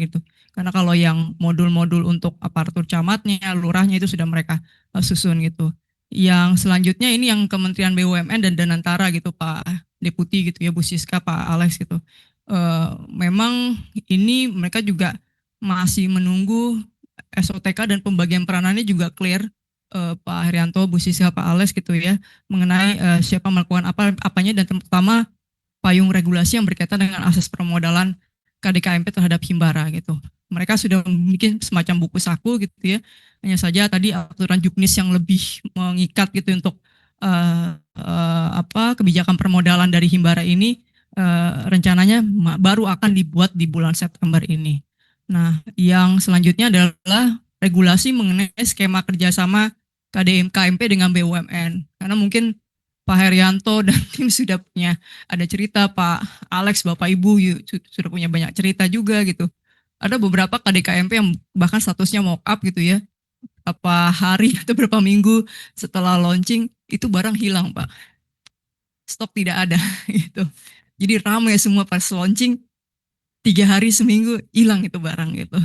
gitu. Karena kalau yang modul-modul untuk aparatur camatnya, lurahnya itu sudah mereka susun gitu. Yang selanjutnya ini yang Kementerian BUMN dan Danantara gitu Pak Deputi gitu ya Bu Siska, Pak Alex gitu. Memang ini mereka juga masih menunggu SOTK dan pembagian peranannya juga clear, Pak Herianto, Bu Siska, Pak Alex gitu ya, mengenai siapa melakukan apanya dan terutama payung regulasi yang berkaitan dengan akses permodalan KDKMP terhadap Himbara gitu. Mereka sudah membuat semacam buku saku gitu ya. Hanya saja tadi aturan juknis yang lebih mengikat gitu untuk kebijakan permodalan dari Himbara ini rencananya baru akan dibuat di bulan September ini. Nah, yang selanjutnya adalah regulasi mengenai skema kerjasama KMP dengan BUMN. Karena mungkin Pak Herianto dan tim sudah punya ada cerita, Pak Alex, Bapak Ibu sudah punya banyak cerita juga gitu. Ada beberapa KDKMP yang bahkan statusnya mock up gitu ya. Apa hari atau berapa minggu setelah launching itu barang hilang, Pak. Stok tidak ada gitu. Jadi ramai semua pas launching, 3 hari seminggu hilang itu barang gitu.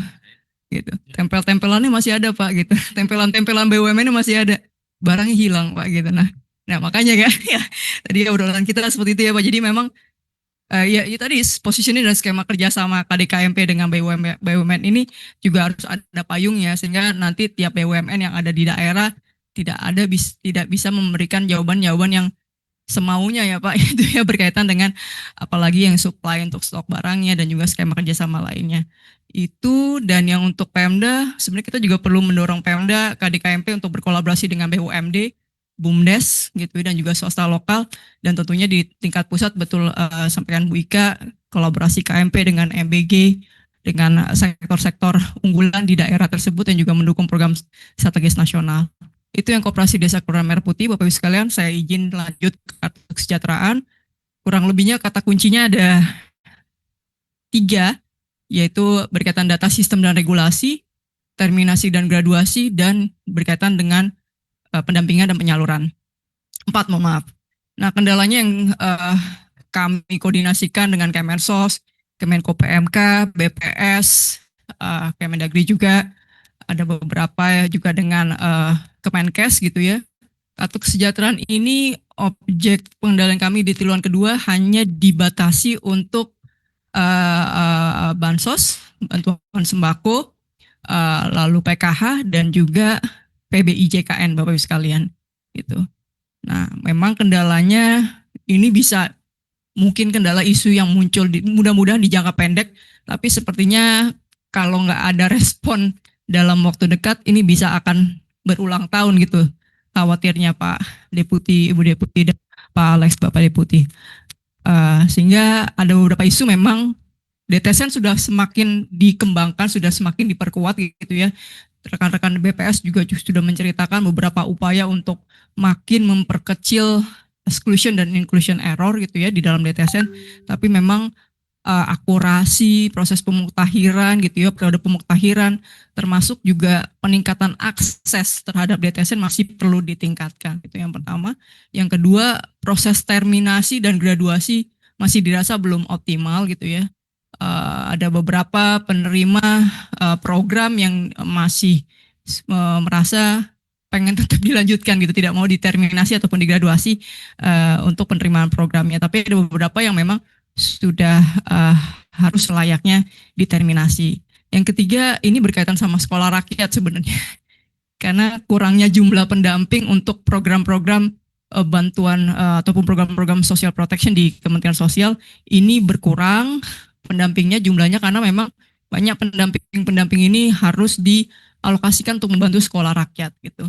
Gitu. Tempel-tempelannya masih ada Pak gitu. Tempelan-tempelan BUMN masih ada. Barangnya hilang Pak gitu. Nah makanya kan ya tadi obrolan kita seperti itu ya Pak. Jadi memang ya tadi posisinya dan skema kerjasama KDKMP dengan BUMN ini juga harus ada payungnya sehingga nanti tiap BUMN yang ada di daerah tidak bisa memberikan jawaban-jawaban yang semaunya ya Pak itu ya berkaitan dengan apalagi yang supply untuk stok barangnya dan juga skema kerjasama lainnya itu. Dan yang untuk Pemda sebenarnya kita juga perlu mendorong Pemda KDKMP untuk berkolaborasi dengan BUMD, BUMDes gitu dan juga swasta lokal dan tentunya di tingkat pusat betul sampaikan Bu Ika kolaborasi KMP dengan MBG dengan sektor-sektor unggulan di daerah tersebut dan juga mendukung program strategis nasional. Itu yang Koperasi Desa Kelurahan Merah Putih, Bapak Ibu sekalian, saya izin lanjut ke kartu kesejahteraan. Kurang lebihnya kata kuncinya ada 3, yaitu berkaitan data sistem dan regulasi, terminasi dan graduasi, dan berkaitan dengan pendampingan dan penyaluran. 4, mohon maaf. Nah, kendalanya yang kami koordinasikan dengan Kemensos, Kemenko PMK, BPS, Kemendagri juga, ada beberapa juga dengan Kemenkes gitu ya. Kartu kesejahteraan ini objek pengendalian kami di triwulan kedua hanya dibatasi untuk bansos, bantuan sembako, lalu PKH dan juga PBIJKN Bapak Ibu sekalian gitu. Nah, memang kendalanya ini bisa mungkin kendala isu yang muncul mudah-mudahan di jangka pendek, tapi sepertinya kalau nggak ada respon dalam waktu dekat ini bisa akan berulang tahun gitu khawatirnya Pak Deputi, Ibu Deputi dan Pak Alex Bapak Deputi. Sehingga ada beberapa isu memang DTSN sudah semakin dikembangkan, sudah semakin diperkuat gitu ya. Rekan-rekan BPS juga sudah menceritakan beberapa upaya untuk makin memperkecil exclusion dan inclusion error gitu ya di dalam DTSN. Tapi memang akurasi proses pemuktahiran gitu ya, periode pemuktahiran termasuk juga peningkatan akses terhadap DTSN masih perlu ditingkatkan. Itu yang pertama. Yang kedua, proses terminasi dan graduasi masih dirasa belum optimal gitu ya. Ada beberapa penerima program yang masih merasa pengen tetap dilanjutkan gitu, tidak mau diterminasi ataupun digraduasi untuk penerimaan programnya. Tapi ada beberapa yang memang sudah harus layaknya diterminasi. Yang ketiga, ini berkaitan sama sekolah rakyat sebenarnya. Karena kurangnya jumlah pendamping untuk program-program bantuan ataupun program-program social protection di Kementerian Sosial ini berkurang pendampingnya jumlahnya karena memang banyak pendamping ini harus dialokasikan untuk membantu sekolah rakyat gitu.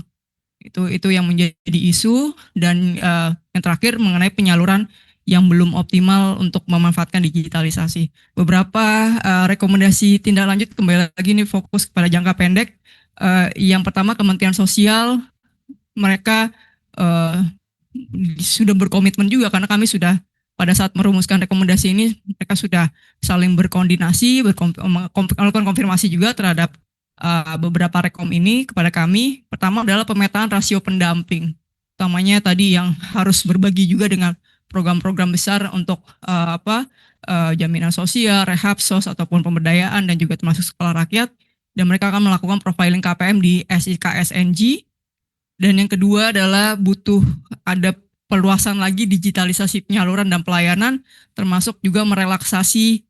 Itu yang menjadi isu. Dan yang terakhir mengenai penyaluran yang belum optimal untuk memanfaatkan digitalisasi. Beberapa rekomendasi tindak lanjut kembali lagi ini fokus kepada jangka pendek. Yang pertama Kementerian Sosial mereka sudah berkomitmen juga karena kami sudah pada saat merumuskan rekomendasi ini mereka sudah saling berkoordinasi, melakukan konfirmasi juga terhadap beberapa rekom ini kepada kami. Pertama adalah pemetaan rasio pendamping. Utamanya tadi yang harus berbagi juga dengan program-program besar untuk jaminan sosial, rehab sos ataupun pemberdayaan dan juga termasuk sekolah rakyat. Dan mereka akan melakukan profiling KPM di SIKSNG. Dan yang kedua adalah butuh ada perluasan lagi digitalisasi penyaluran dan pelayanan, termasuk juga merelaksasi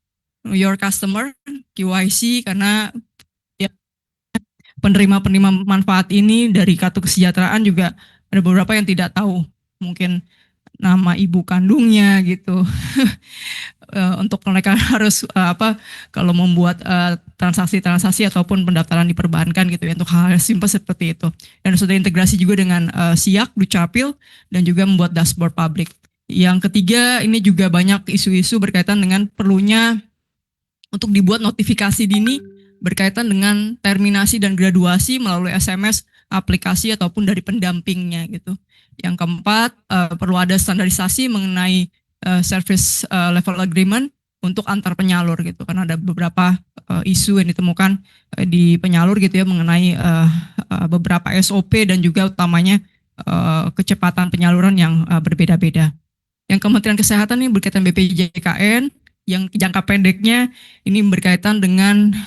your customer QIC, karena ya, penerima-penerima manfaat ini dari kartu kesejahteraan juga ada beberapa yang tidak tahu mungkin nama ibu kandungnya gitu. Untuk mereka harus kalau membuat transaksi-transaksi ataupun pendaftaran di perbankan gitu ya, untuk hal simpel seperti itu. Dan sudah integrasi juga dengan SIAK, Dukcapil, dan juga membuat dashboard publik. Yang ketiga, ini juga banyak isu-isu berkaitan dengan perlunya untuk dibuat notifikasi dini berkaitan dengan terminasi dan graduasi melalui SMS, aplikasi ataupun dari pendampingnya gitu. Yang keempat, perlu ada standarisasi mengenai service level agreement untuk antar penyalur gitu, karena ada beberapa isu yang ditemukan di penyalur gitu ya mengenai beberapa SOP dan juga utamanya kecepatan penyaluran yang berbeda-beda. Yang Kementerian Kesehatan ini berkaitan BPJKN, yang jangka pendeknya ini berkaitan dengan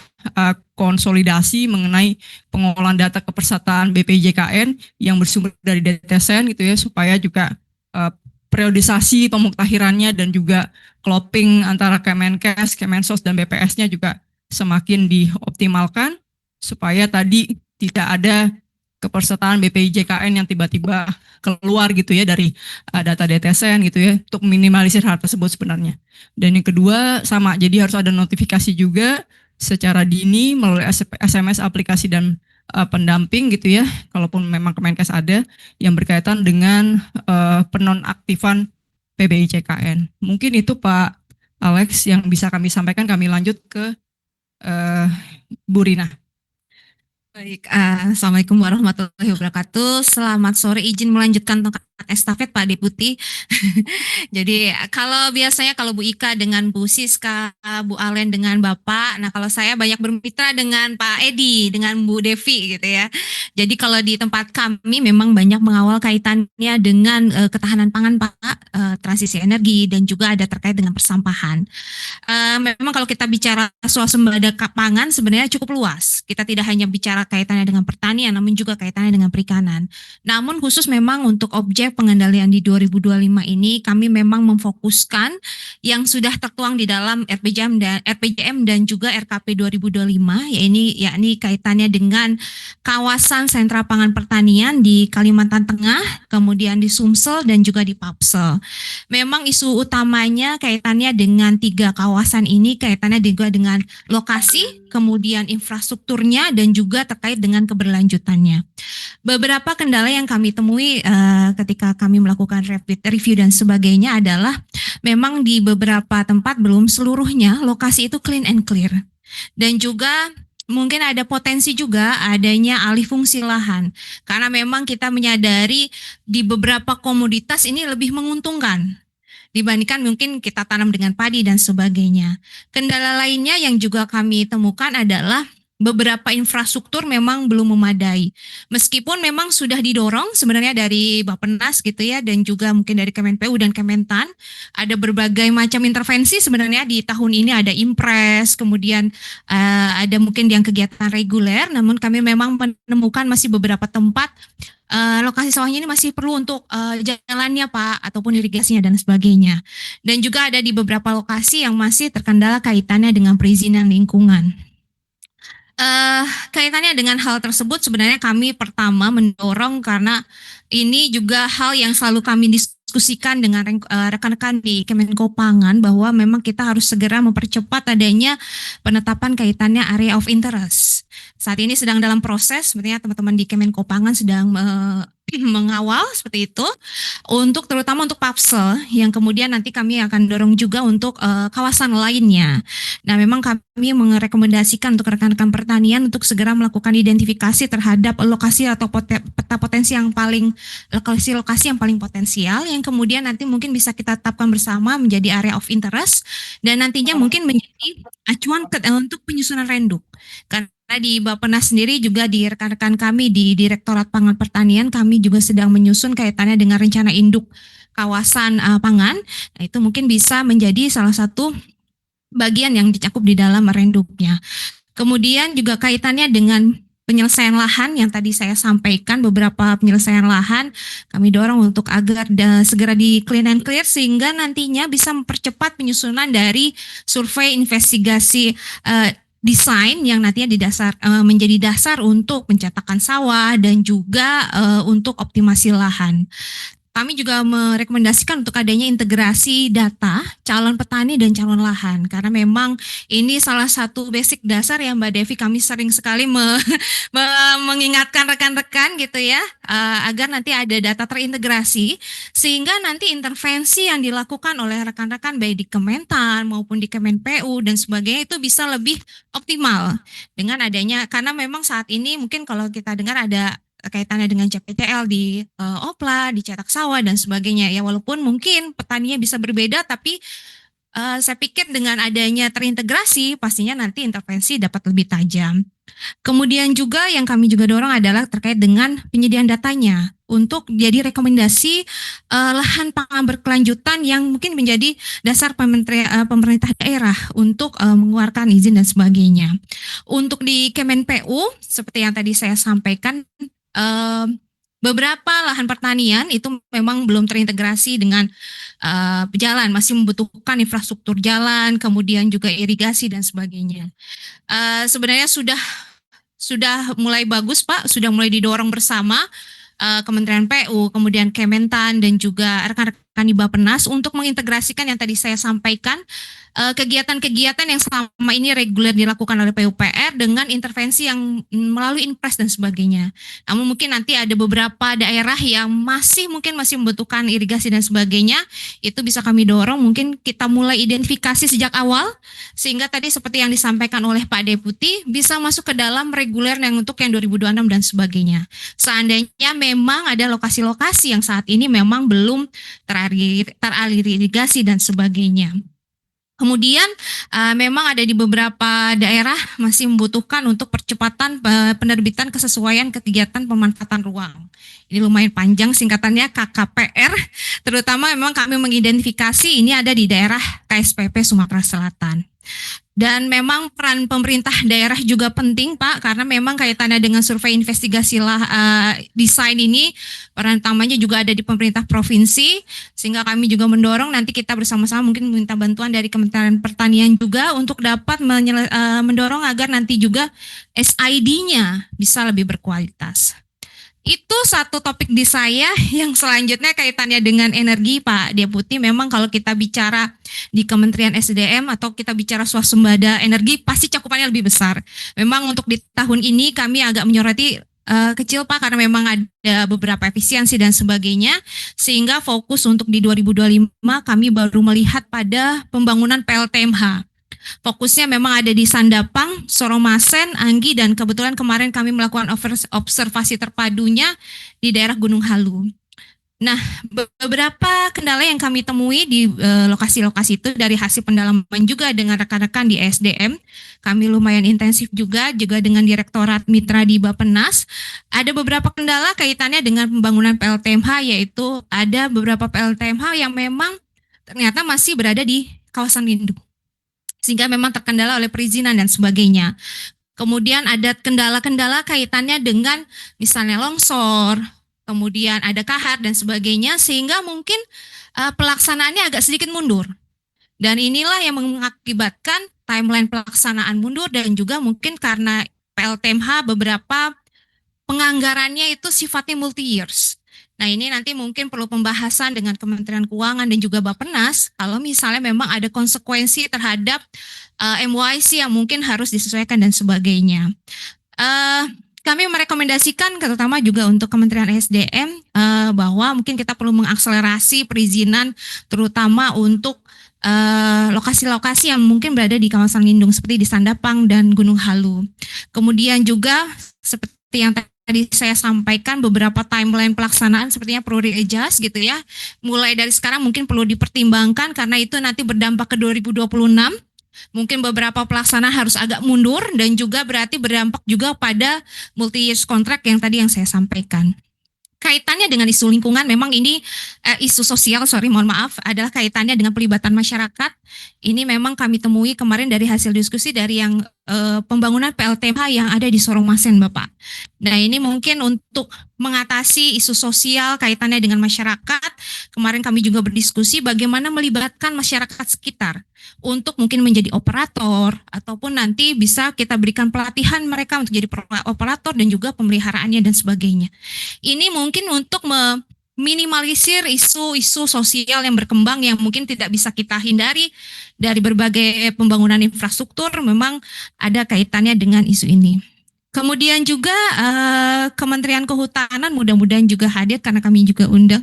konsolidasi mengenai pengolahan data kepesertaan BPJKN yang bersumber dari DTSN gitu ya, supaya juga periodisasi pemuktahirannya dan juga clopping antara Kemenkes, Kemensos dan BPS-nya juga semakin dioptimalkan supaya tadi tidak ada kepesertaan BPJKN yang tiba-tiba keluar gitu ya dari data DTSN gitu ya, untuk minimalisir hal tersebut sebenarnya. Dan yang kedua sama, jadi harus ada notifikasi juga secara dini melalui SMS, aplikasi dan pendamping gitu ya, kalaupun memang Kemenkes ada yang berkaitan dengan penonaktifan PBIJKN. Mungkin itu Pak Alex yang bisa kami sampaikan. Kami lanjut ke Bu Rina. Baik, Assalamualaikum warahmatullahi wabarakatuh. Selamat sore, izin melanjutkan tongkat estafet Pak Deputi. Jadi kalau biasanya kalau Bu Ika dengan Bu Siska, Bu Alen dengan Bapak, nah kalau saya banyak bermitra dengan Pak Edi, dengan Bu Devi gitu ya. Jadi kalau di tempat kami memang banyak mengawal kaitannya dengan ketahanan pangan Pak, transisi energi dan juga ada terkait dengan persampahan. Memang kalau kita bicara swasembada pangan sebenarnya cukup luas. Kita tidak hanya bicara kaitannya dengan pertanian, namun juga kaitannya dengan perikanan. Namun khusus memang untuk objek pengendalian di 2025 ini, kami memang memfokuskan yang sudah tertuang di dalam RPJM dan juga RKP 2025, yakni kaitannya dengan kawasan sentra pangan pertanian di Kalimantan Tengah, kemudian di Sumsel dan juga di Papsel. Memang isu utamanya kaitannya dengan 3 kawasan ini, kaitannya juga dengan lokasi, kemudian infrastrukturnya, dan juga terkait dengan keberlanjutannya. Beberapa kendala yang kami temui ketika kami melakukan rapid review dan sebagainya adalah memang di beberapa tempat belum seluruhnya lokasi itu clean and clear. Dan juga mungkin ada potensi juga adanya alih fungsi lahan. Karena memang kita menyadari di beberapa komoditas ini lebih menguntungkan dibandingkan mungkin kita tanam dengan padi dan sebagainya. Kendala lainnya yang juga kami temukan adalah beberapa infrastruktur memang belum memadai. Meskipun memang sudah didorong sebenarnya dari Bappenas gitu ya, dan juga mungkin dari Kemenpu dan Kementan, ada berbagai macam intervensi sebenarnya di tahun ini, ada impres, kemudian ada mungkin yang kegiatan reguler, namun kami memang menemukan masih beberapa tempat lokasi sawahnya ini masih perlu untuk jalannya Pak, ataupun irigasinya dan sebagainya. Dan juga ada di beberapa lokasi yang masih terkendala kaitannya dengan perizinan lingkungan. Kaitannya dengan hal tersebut sebenarnya kami pertama mendorong, karena ini juga hal yang selalu kami diskusikan dengan rekan-rekan di Kemenko Pangan, bahwa memang kita harus segera mempercepat adanya penetapan kaitannya area of interest. Saat ini sedang dalam proses, sebenarnya teman-teman di Kemenko Pangan sedang mengawal seperti itu, untuk terutama untuk Papsel, yang kemudian nanti kami akan dorong juga untuk kawasan lainnya. Nah, memang kami merekomendasikan untuk rekan-rekan pertanian untuk segera melakukan identifikasi terhadap lokasi atau peta potensi yang paling, lokasi yang paling potensial, yang kemudian nanti mungkin bisa kita tetapkan bersama menjadi area of interest, dan nantinya mungkin menjadi acuan untuk penyusunan renduk. Karena di Bappenas sendiri juga di rekan-rekan kami di Direktorat Pangan Pertanian, kami juga sedang menyusun kaitannya dengan rencana induk kawasan pangan. Nah, itu mungkin bisa menjadi salah satu bagian yang dicakup di dalam merenduknya. Kemudian juga kaitannya dengan penyelesaian lahan yang tadi saya sampaikan, beberapa penyelesaian lahan kami dorong untuk agar segera di clean and clear sehingga nantinya bisa mempercepat penyusunan dari survei investigasi desain yang nantinya menjadi dasar untuk pencetakan sawah dan juga untuk optimasi lahan. Kami juga merekomendasikan untuk adanya integrasi data calon petani dan calon lahan karena memang ini salah satu basic dasar ya Mbak Devi, kami sering sekali mengingatkan rekan-rekan gitu ya agar nanti ada data terintegrasi sehingga nanti intervensi yang dilakukan oleh rekan-rekan baik di Kementan maupun di Kemenpu dan sebagainya itu bisa lebih optimal dengan adanya, karena memang saat ini mungkin kalau kita dengar ada kaitannya dengan CPCL di Opla, di cetak sawah dan sebagainya ya, walaupun mungkin petaninya bisa berbeda tapi saya pikir dengan adanya terintegrasi pastinya nanti intervensi dapat lebih tajam. Kemudian juga yang kami juga dorong adalah terkait dengan penyediaan datanya untuk jadi rekomendasi lahan pangan berkelanjutan yang mungkin menjadi dasar pemerintah daerah untuk mengeluarkan izin dan sebagainya. Untuk di Kemenpu seperti yang tadi saya sampaikan, beberapa lahan pertanian itu memang belum terintegrasi dengan jalan, masih membutuhkan infrastruktur jalan, kemudian juga irigasi dan sebagainya. Sebenarnya sudah mulai bagus Pak, sudah mulai didorong bersama Kementerian PU, kemudian Kementan dan juga rekan-rekan di Bappenas untuk mengintegrasikan yang tadi saya sampaikan kegiatan-kegiatan yang selama ini reguler dilakukan oleh PUPR dengan intervensi yang melalui Inpres dan sebagainya. Namun mungkin nanti ada beberapa daerah yang masih membutuhkan irigasi dan sebagainya, itu bisa kami dorong mungkin kita mulai identifikasi sejak awal sehingga tadi seperti yang disampaikan oleh Pak Deputi bisa masuk ke dalam reguler yang untuk yang 2026 dan sebagainya. Seandainya memang ada lokasi-lokasi yang saat ini memang belum teralir irigasi dan sebagainya. Kemudian memang ada di beberapa daerah masih membutuhkan untuk percepatan penerbitan kesesuaian kegiatan pemanfaatan ruang. Ini lumayan panjang singkatannya KKPR, terutama memang kami mengidentifikasi ini ada di daerah KSPP Sumatera Selatan. Dan memang peran pemerintah daerah juga penting Pak, karena memang kaitannya dengan survei investigasi desain ini, peran utamanya juga ada di pemerintah provinsi, sehingga kami juga mendorong nanti kita bersama-sama mungkin meminta bantuan dari Kementerian Pertanian juga untuk dapat mendorong agar nanti juga SID-nya bisa lebih berkualitas. Itu satu topik di saya. Yang selanjutnya kaitannya dengan energi Pak Deputi. Memang kalau kita bicara di Kementerian SDM atau kita bicara swasembada energi pasti cakupannya lebih besar. Memang untuk di tahun ini kami agak menyoroti kecil Pak karena memang ada beberapa efisiensi dan sebagainya, sehingga fokus untuk di 2025 kami baru melihat pada pembangunan PLTMH. Fokusnya memang ada di Sandapang, Soromasen, Anggi, dan kebetulan kemarin kami melakukan observasi terpadunya di daerah Gunung Halu. Nah, beberapa kendala yang kami temui di lokasi-lokasi itu dari hasil pendalaman juga dengan rekan-rekan di SDM, kami lumayan intensif juga dengan Direktorat Mitra di Bappenas. Ada beberapa kendala kaitannya dengan pembangunan PLTMH, yaitu ada beberapa PLTMH yang memang ternyata masih berada di kawasan lindung, sehingga memang terkendala oleh perizinan dan sebagainya. Kemudian ada kendala-kendala kaitannya dengan misalnya longsor, kemudian ada kahar dan sebagainya, sehingga mungkin pelaksanaannya agak sedikit mundur. Dan inilah yang mengakibatkan timeline pelaksanaan mundur dan juga mungkin karena PLTMH beberapa penganggarannya itu sifatnya multi-years. Nah ini nanti mungkin perlu pembahasan dengan Kementerian Keuangan dan juga Bappenas kalau misalnya memang ada konsekuensi terhadap MYC yang mungkin harus disesuaikan dan sebagainya. Kami merekomendasikan terutama juga untuk Kementerian SDM bahwa mungkin kita perlu mengakselerasi perizinan terutama untuk lokasi-lokasi yang mungkin berada di kawasan lindung seperti di Sandapang dan Gunung Halu. Kemudian juga seperti yang tadi saya sampaikan beberapa timeline pelaksanaan sepertinya perlu readjust gitu ya. Mulai dari sekarang mungkin perlu dipertimbangkan karena itu nanti berdampak ke 2026. Mungkin beberapa pelaksanaan harus agak mundur dan juga berarti berdampak juga pada multi-years contract yang tadi yang saya sampaikan. kaitannya dengan isu lingkungan, memang ini isu sosial, mohon maaf, adalah kaitannya dengan pelibatan masyarakat. Ini memang kami temui kemarin dari hasil diskusi dari yang pembangunan PLTMH yang ada di Sorongmasen, Bapak. Nah, ini mungkin untuk mengatasi isu sosial kaitannya dengan masyarakat. Kemarin kami juga berdiskusi bagaimana melibatkan masyarakat sekitar untuk mungkin menjadi operator, ataupun nanti bisa kita berikan pelatihan mereka untuk jadi operator dan juga pemeliharaannya dan sebagainya. Ini mungkin untuk meminimalisir isu-isu sosial yang berkembang yang mungkin tidak bisa kita hindari dari berbagai pembangunan infrastruktur, memang ada kaitannya dengan isu ini. Kemudian juga Kementerian Kehutanan mudah-mudahan juga hadir karena kami juga undang.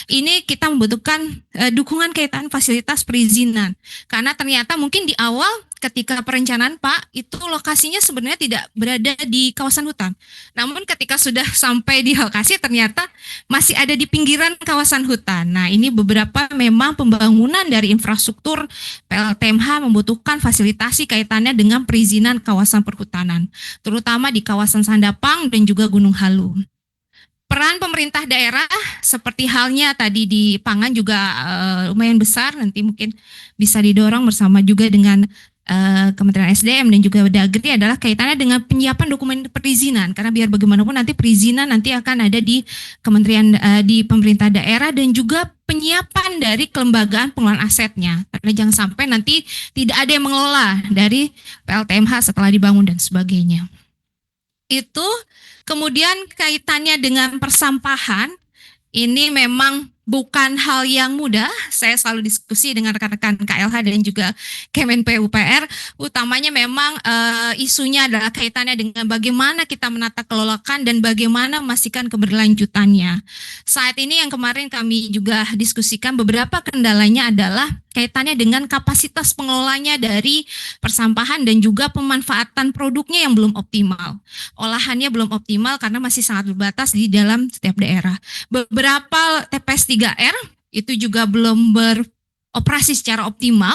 Ini kita membutuhkan dukungan kaitan fasilitas perizinan. Karena ternyata mungkin di awal ketika perencanaan Pak, itu lokasinya sebenarnya tidak berada di kawasan hutan. Namun ketika sudah sampai di lokasi ternyata masih ada di pinggiran kawasan hutan. Nah, ini beberapa memang pembangunan dari infrastruktur PLTMH membutuhkan fasilitasi kaitannya dengan perizinan kawasan perhutanan, terutama di kawasan Sandapang dan juga Gunung Halu. Peran pemerintah daerah seperti halnya tadi di pangan juga lumayan besar, nanti mungkin bisa didorong bersama juga dengan Kementerian SDM dan juga Dagri adalah kaitannya dengan penyiapan dokumen perizinan, karena biar bagaimanapun nanti perizinan nanti akan ada di kementerian di pemerintah daerah, dan juga penyiapan dari kelembagaan pengelolaan asetnya, karena jangan sampai nanti tidak ada yang mengelola dari PLTMH setelah dibangun dan sebagainya. Itu kemudian kaitannya dengan persampahan, ini memang bukan hal yang mudah. Saya selalu diskusi dengan rekan-rekan KLH dan juga Kemen PUPR. Utamanya memang isunya adalah kaitannya dengan bagaimana kita menata kelolakan dan bagaimana memastikan keberlanjutannya. Saat ini yang kemarin kami juga diskusikan, beberapa kendalanya adalah kaitannya dengan kapasitas pengelolanya dari persampahan dan juga pemanfaatan produknya yang belum optimal. Olahannya belum optimal karena masih sangat terbatas di dalam setiap daerah. Beberapa TPS 3R itu juga belum beroperasi secara optimal,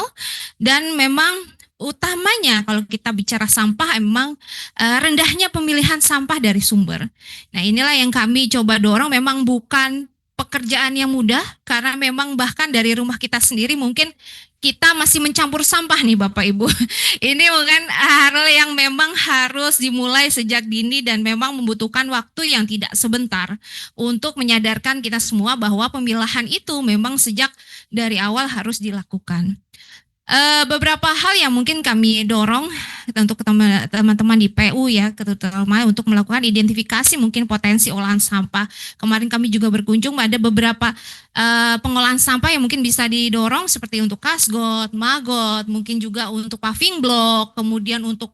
dan memang utamanya kalau kita bicara sampah memang rendahnya pemilihan sampah dari sumber. Nah, inilah yang kami coba dorong, memang bukan pekerjaan yang mudah karena memang bahkan dari rumah kita sendiri mungkin kita masih mencampur sampah nih Bapak Ibu. Ini bukan hal yang memang harus dimulai sejak dini dan memang membutuhkan waktu yang tidak sebentar untuk menyadarkan kita semua bahwa pemilahan itu memang sejak dari awal harus dilakukan. Beberapa hal yang mungkin kami dorong untuk teman-teman di PU ya, terutama untuk melakukan identifikasi mungkin potensi olahan sampah. Kemarin kami juga berkunjung, ada beberapa pengolahan sampah yang mungkin bisa didorong seperti untuk kasgot, magot, mungkin juga untuk paving block, kemudian untuk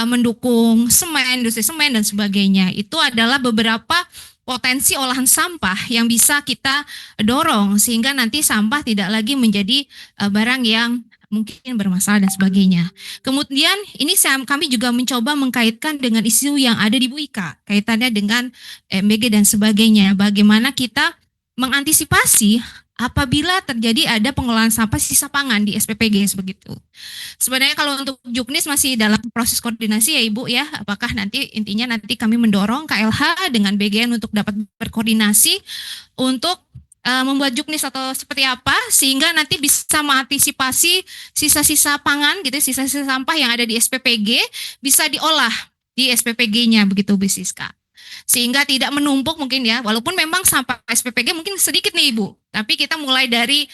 mendukung semen, industri semen dan sebagainya. Itu adalah beberapa potensi olahan sampah yang bisa kita dorong sehingga nanti sampah tidak lagi menjadi barang yang mungkin bermasalah dan sebagainya. Kemudian ini kami juga mencoba mengkaitkan dengan isu yang ada di Bu Ika, kaitannya dengan MBG dan sebagainya. Bagaimana kita mengantisipasi apabila terjadi ada pengolahan sampah sisa pangan di SPPG begitu. Sebenarnya kalau untuk Juknis masih dalam proses koordinasi ya Ibu ya, apakah nanti intinya nanti kami mendorong KLH dengan BGN untuk dapat berkoordinasi untuk membuat Juknis atau seperti apa sehingga nanti bisa mengantisipasi sisa-sisa pangan gitu, sisa-sisa sampah yang ada di SPPG bisa diolah di SPPG-nya begitu Bu Siska. Sehingga tidak menumpuk mungkin ya, walaupun memang sampah SPPG mungkin sedikit nih Ibu, tapi kita mulai dari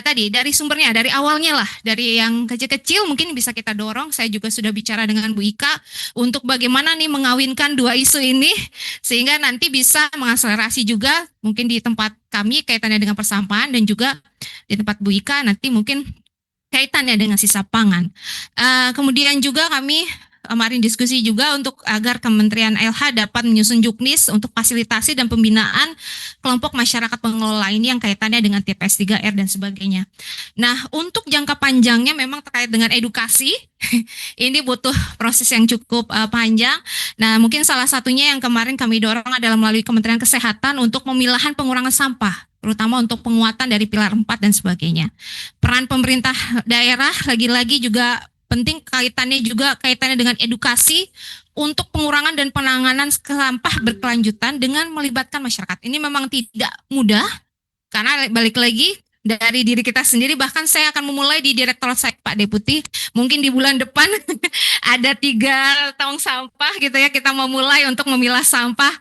dari sumbernya, dari awalnya lah, dari yang kecil-kecil mungkin bisa kita dorong. Saya juga sudah bicara dengan Bu Ika untuk bagaimana nih mengawinkan dua isu ini sehingga nanti bisa mengakselerasi juga mungkin di tempat kami kaitannya dengan persampahan dan juga di tempat Bu Ika nanti mungkin kaitannya dengan sisa pangan. Kemudian juga kami kemarin diskusi juga untuk agar Kementerian LH dapat menyusun Juknis untuk fasilitasi dan pembinaan kelompok masyarakat pengelola ini yang kaitannya dengan TPS 3R dan sebagainya. Nah, untuk jangka panjangnya memang terkait dengan edukasi, ini butuh proses yang cukup panjang. Nah, mungkin salah satunya yang kemarin kami dorong adalah melalui Kementerian Kesehatan untuk pemilahan pengurangan sampah, terutama untuk penguatan dari pilar 4 dan sebagainya. Peran pemerintah daerah lagi-lagi juga penting kaitannya dengan edukasi untuk pengurangan dan penanganan sampah berkelanjutan dengan melibatkan masyarakat. Ini memang tidak mudah karena balik lagi dari diri kita sendiri. Bahkan saya akan memulai di direktorat saya Pak Deputi. Mungkin di bulan depan ada 3 tong sampah gitu ya, kita mau mulai untuk memilah sampah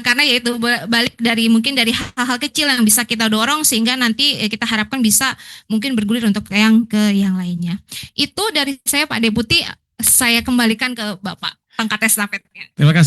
karena yaitu balik dari mungkin dari hal-hal kecil yang bisa kita dorong sehingga nanti kita harapkan bisa mungkin bergulir untuk yang lainnya. Itu dari saya Pak Deputi, saya kembalikan ke Bapak tongkat estafetnya. Terima kasih.